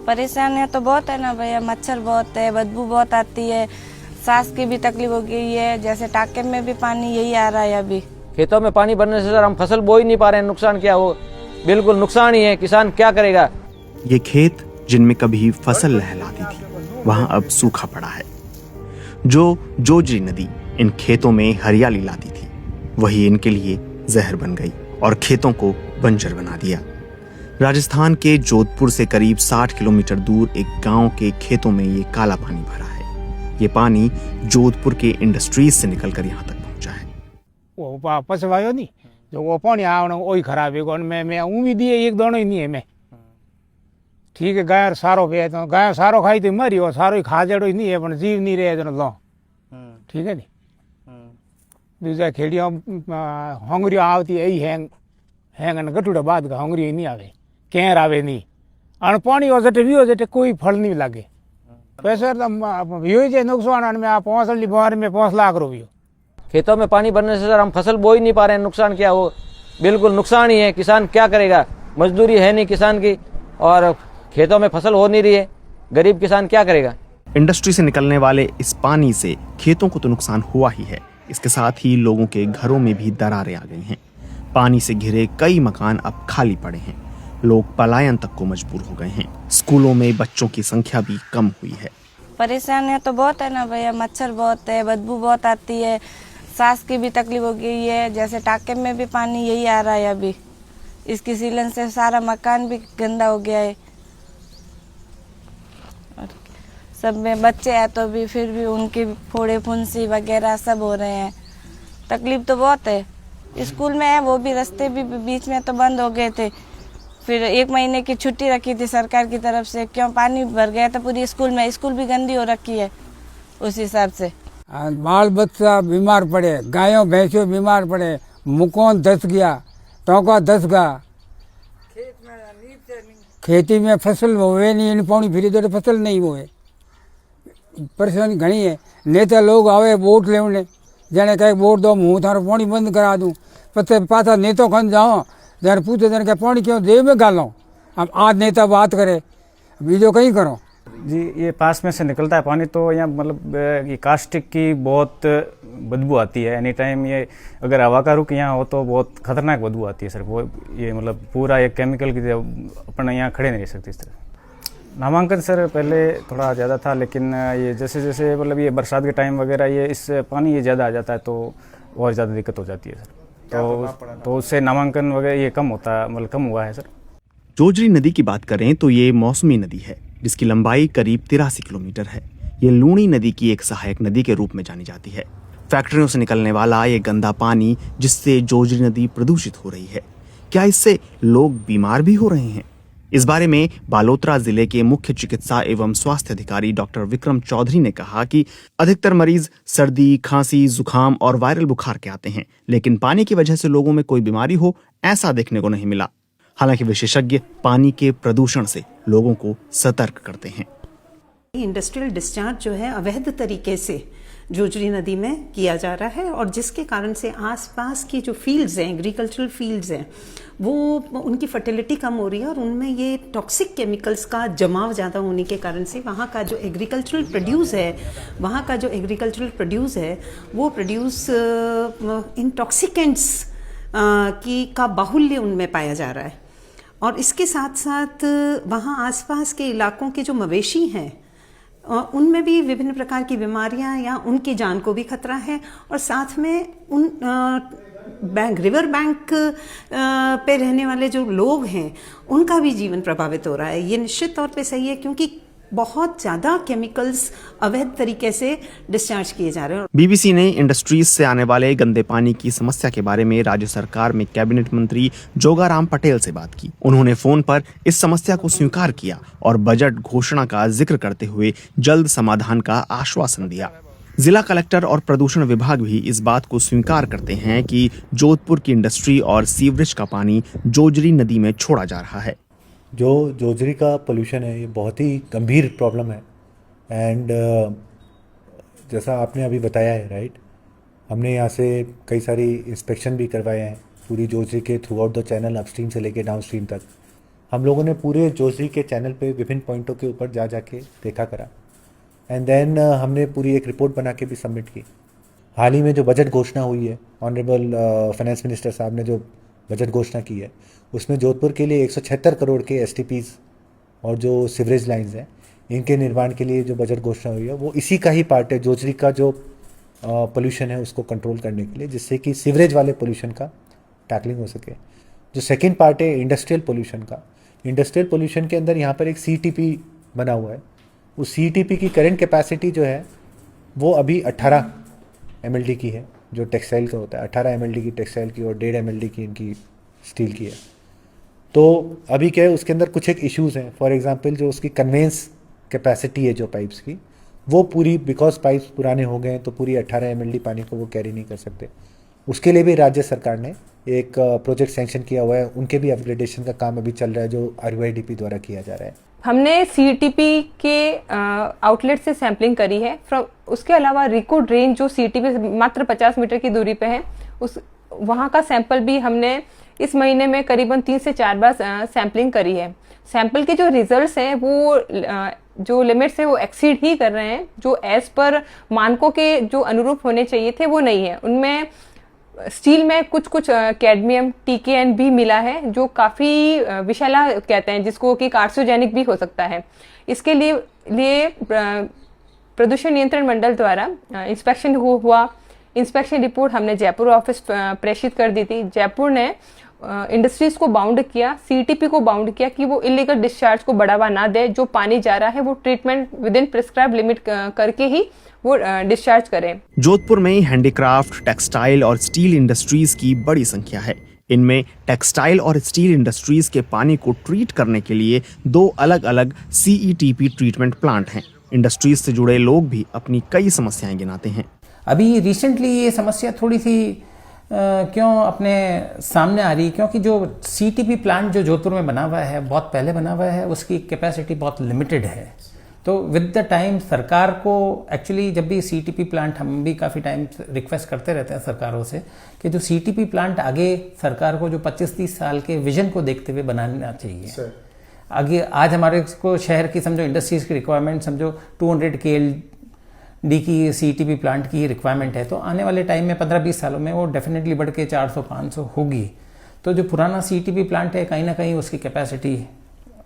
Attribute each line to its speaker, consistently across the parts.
Speaker 1: परेशानियाँ तो बहुत है ना भैया, मच्छर बहुत है, बदबू बहुत आती है, सांस की भी तकलीफ हो गई है। जैसे टाके में भी पानी यही आ रहा है अभी।
Speaker 2: खेतों में पानी भरने से सर हम फसल बो ही नहीं पा रहे हैं। नुकसान क्या हो, बिल्कुल नुकसान ही है। किसान क्या करेगा।
Speaker 3: ये खेत जिनमें कभी फसल लहलाती थी, वहां अब सूखा पड़ा है। जो जोजरी नदी इन खेतों में हरियाली लाती थी, वही इनके लिए जहर बन गई और खेतों को बंजर बना दिया। राजस्थान के जोधपुर से करीब 60 किलोमीटर दूर एक गांव के खेतों में ये काला पानी भरा है। ये पानी जोधपुर के इंडस्ट्रीज से निकलकर यहाँ तक पहुंचा है।
Speaker 4: वो पसवायो नहीं जो वो पानी आवना वही खराब है। मैं उम्मीद है एक दोनों ही नहीं है। मैं ठीक है, गाय सारो पे तो गाय सारो खाई तो मरी और सारो खा जड़ो ही नहीं है, पर जीव नहीं रहे तो लो ठीक है नी। दूसरा खेड़िया होंगरी आवती यही हैंग गटूड़ा बाद का होंगरी नहीं आवे, कैर आवे नहीं। और पानी हो जटे भी हो जटे कोई फल नहीं लगे। पैसा यो नुकसान में 5 लाख रुपये।
Speaker 2: खेतों में पानी भरने से सर हम फसल बो ही नहीं पा रहे हैं। नुकसान क्या हो, बिल्कुल नुकसान ही है। किसान क्या करेगा, मजदूरी है नहीं किसान की और खेतों में फसल हो नहीं रही है। गरीब किसान क्या करेगा।
Speaker 3: इंडस्ट्री से निकलने वाले इस पानी से खेतों को तो नुकसान हुआ ही है, इसके साथ ही लोगों के घरों में भी दरारें आ गई हैं। पानी से घिरे कई मकान अब खाली पड़े हैं। लोग पलायन तक को मजबूर हो गए हैं। स्कूलों में बच्चों की संख्या भी कम हुई है।
Speaker 1: परेशानियाँ तो बहुत है ना भैया, मच्छर बहुत है, बदबू बहुत आती है, सांस की भी तकलीफ हो गई है। जैसे टाके में भी पानी यही आ रहा है अभी। इसकी सीलन से सारा मकान भी गंदा हो गया है। और सब में बच्चे हैं तो भी फिर भी उनकी फोड़े फुंसी वगैरह सब हो रहे हैं। तकलीफ तो बहुत है। स्कूल में है वो भी, रास्ते भी बीच में तो बंद हो गए थे। फिर 1 महीने की छुट्टी रखी थी सरकार की तरफ से, क्यों पानी भर गया था पूरी स्कूल में। स्कूल भी गंदी हो रखी है उस हिसाब से।
Speaker 4: बाल बच्चा बीमार पड़े, गायों भैंसों बीमार पड़े, मुकोन धस गया, टोका धस गया। खेती में फसल होवे नहीं, पानी फिरी तो फसल नहीं होवे। परेशानी घनी है। नेता लोग आवे वोट लेने, जाने कहे वोट दो हूँ थारो पानी बंद करा दूँ, पत्ते पाता नेतो खन जाओ जरा पूछे जन के पानी क्यों देव में गालो। अब आज नेता बात करे, बीजो कहीं करो
Speaker 5: जी। ये पास में से निकलता है पानी तो यहाँ मतलब ये कास्टिक की बहुत बदबू आती है एनी टाइम। ये अगर हवा का रुख यहाँ हो तो बहुत खतरनाक बदबू आती है सर। वो ये मतलब पूरा एक केमिकल की अपन यहाँ खड़े नहीं रह सकते इस तरह। नामांकन सर पहले थोड़ा ज़्यादा था, लेकिन ये जैसे जैसे मतलब ये बरसात के टाइम वगैरह ये इस पानी ये ज़्यादा आ जाता है तो और ज़्यादा दिक्कत हो जाती है सर। तो उससे नामांकन वगैरह ये कम होता, मतलब कम हुआ है सर।
Speaker 3: जोजरी नदी की बात करें तो ये मौसमी नदी है, जिसकी लंबाई करीब 83 किलोमीटर है। ये लूणी नदी की एक सहायक नदी के रूप में जानी जाती है। फैक्ट्रियों से निकलने वाला ये गंदा पानी जिससे जोजरी नदी प्रदूषित हो रही है, क्या इससे लोग बीमार भी हो रहे हैं? इस बारे में बालोतरा जिले के मुख्य चिकित्सा एवं स्वास्थ्य अधिकारी डॉक्टर विक्रम चौधरी ने कहा कि अधिकतर मरीज सर्दी, खांसी, जुकाम और वायरल बुखार के आते हैं, लेकिन पानी की वजह से लोगों में कोई बीमारी हो ऐसा देखने को नहीं मिला। हालांकि विशेषज्ञ पानी के प्रदूषण से लोगों को सतर्क करते हैं।
Speaker 6: इंडस्ट्रियल डिस्चार्ज जो है अवैध तरीके से जोजरी नदी में किया जा रहा है, और जिसके कारण से आसपास की जो फील्ड्स हैं, एग्रीकल्चरल फील्ड्स हैं, वो उनकी फर्टिलिटी कम हो रही है और उनमें ये टॉक्सिक केमिकल्स का जमाव ज़्यादा होने के कारण से वहाँ का जो एग्रीकल्चरल प्रोड्यूस है वो प्रोड्यूस इंटॉक्सिकेंट्स का बाहुल्य उनमें पाया जा रहा है। और इसके साथ साथ वहाँ आसपास के इलाकों के जो मवेशी हैं उनमें भी विभिन्न प्रकार की बीमारियां या उनकी जान को भी खतरा है, और साथ में उन रिवर बैंक पे रहने वाले जो लोग हैं उनका भी जीवन प्रभावित हो रहा है। ये निश्चित तौर पे सही है, क्योंकि बहुत ज़्यादा केमिकल्स अवैध तरीके से डिस्चार्ज किए जा रहे हैं।
Speaker 3: बीबीसी ने इंडस्ट्रीज से आने वाले गंदे पानी की समस्या के बारे में राज्य सरकार में कैबिनेट मंत्री जोगाराम पटेल से बात की। उन्होंने फोन पर इस समस्या को स्वीकार किया और बजट घोषणा का जिक्र करते हुए जल्द समाधान का आश्वासन दिया। जिला कलेक्टर और प्रदूषण विभाग भी इस बात को स्वीकार करते हैं कि जोधपुर की इंडस्ट्री और सीवरेज का पानी जोजरी नदी में छोड़ा जा रहा है।
Speaker 7: जो जोजरी का पोल्यूशन है ये बहुत ही गंभीर प्रॉब्लम है। एंड जैसा आपने अभी बताया है, राइट, हमने यहाँ से कई सारी इंस्पेक्शन भी करवाए हैं पूरी जोजरी के through out the channel, upstream से लेके डाउनस्ट्रीम तक। हम लोगों ने पूरे जोजरी के चैनल पे विभिन्न पॉइंटों के ऊपर जा जाके देखा करा, एंड देन हमने पूरी एक रिपोर्ट बना के भी सबमिट की। हाल ही में जो बजट घोषणा हुई है, ऑनरेबल फाइनेंस मिनिस्टर साहब ने जो बजट घोषणा की है, उसमें जोधपुर के लिए 176 करोड़ के STPs और जो सीवरेज लाइंस हैं इनके निर्माण के लिए जो बजट घोषणा हुई है वो इसी का ही पार्ट है, जोजरी का जो पोल्यूशन है उसको कंट्रोल करने के लिए, जिससे कि सीवरेज वाले पोल्यूशन का टैकलिंग हो सके। जो सेकेंड पार्ट है इंडस्ट्रियल पोल्यूशन का, इंडस्ट्रियल पोल्यूशन के अंदर यहाँ पर एक CTP बना हुआ है। उस CTP की करेंट कैपेसिटी जो है वो अभी 18 MLD की है, जो टेक्सटाइल का होता है, 18 MLD की टेक्सटाइल की और 1.5 MLD की इनकी स्टील की है। तो अभी क्या है, उसके अंदर कुछ एक इश्यूज़ हैं। फॉर एग्जांपल जो उसकी कन्वेंस कैपेसिटी है जो पाइप्स की, वो पूरी, बिकॉज पाइप्स पुराने हो गए हैं तो पूरी 18 MLD पानी को वो कैरी नहीं कर सकते। उसके लिए भी राज्य सरकार ने एक प्रोजेक्ट सैंक्शन किया हुआ है, उनके भी अपग्रेडेशन का काम अभी चल रहा है जो RUIDP द्वारा किया जा रहा है।
Speaker 8: हमने CTP के आउटलेट से सैम्पलिंग करी है। उसके अलावा रिको ड्रेन जो CTP से मात्र 50 मीटर की दूरी पे है, वहाँ का सैंपल भी हमने इस महीने में करीबन 3 से 4 बार सैम्पलिंग करी है। सैंपल के जो रिजल्ट्स हैं वो जो लिमिट्स है वो एक्सीड ही कर रहे हैं, जो एज पर मानकों के जो अनुरूप होने चाहिए थे वो नहीं है। उनमें स्टील में कुछ कैडमियम TKN भी मिला है, जो काफ़ी विषैला कहते हैं, जिसको कि कार्सिनोजेनिक भी हो सकता है। इसके लिए प्रदूषण नियंत्रण मंडल द्वारा इंस्पेक्शन हुआ। इंस्पेक्शन रिपोर्ट हमने जयपुर ऑफिस प्रेषित कर दी थी। जयपुर ने इंडस्ट्रीज को बाउंड किया, CTP को बाउंड किया कि वो इलीगल डिस्चार्ज को बढ़ावा ना दे। जो पानी जा रहा है वो treatment with in prescribe limit करके ही वो डिस्चार्ज करें।
Speaker 3: जोधपुर में हैंडीक्राफ्ट, टेक्सटाइल और स्टील इंडस्ट्रीज की बड़ी संख्या है। इनमें टेक्सटाइल और स्टील इंडस्ट्रीज के पानी को ट्रीट करने के लिए 2 अलग-अलग CETP ट्रीटमेंट प्लांट हैं। इंडस्ट्रीज से जुड़े लोग भी अपनी कई समस्याएं गिनाते हैं।
Speaker 9: अभी रिसेंटली ये समस्या थोड़ी सी क्यों अपने सामने आ रही, क्योंकि जो CTP प्लांट जो जोधपुर में बना हुआ है, बहुत पहले बना हुआ है, उसकी कैपेसिटी बहुत लिमिटेड है। तो विद द टाइम सरकार को एक्चुअली, जब भी CTP प्लांट, हम भी काफ़ी टाइम रिक्वेस्ट करते रहते हैं सरकारों से कि जो CTP प्लांट आगे सरकार को जो 25-30 साल के विजन को देखते हुए बनाना चाहिए। आगे आज हमारे को शहर की समझो इंडस्ट्रीज की रिक्वायरमेंट समझो 200 KLD की CTP प्लांट की रिक्वायरमेंट है, तो आने वाले टाइम में 15-20 सालों में वो डेफिनेटली बढ़ के 400-500 होगी। तो जो पुराना CTP प्लांट है, कहीं ना कहीं उसकी कैपेसिटी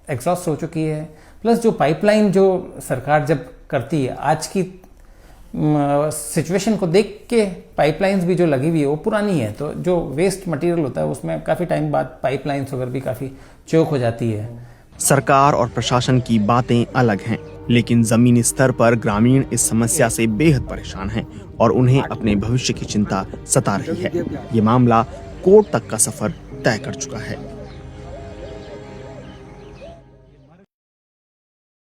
Speaker 9: एग्जॉस्ट हो चुकी है। प्लस जो पाइपलाइन जो सरकार जब करती है, आज की सिचुएशन को देख के पाइपलाइंस भी जो लगी हुई है वो पुरानी है, तो जो वेस्ट मटेरियल होता है उसमें काफ़ी टाइम बाद पाइपलाइंस वगैरह भी काफ़ी चौक हो जाती है।
Speaker 3: सरकार और प्रशासन की बातें अलग हैं, लेकिन जमीनी स्तर पर ग्रामीण इस समस्या से बेहद परेशान हैं और उन्हें अपने भविष्य की चिंता सता रही है। ये मामला कोर्ट तक का सफर तय कर चुका है।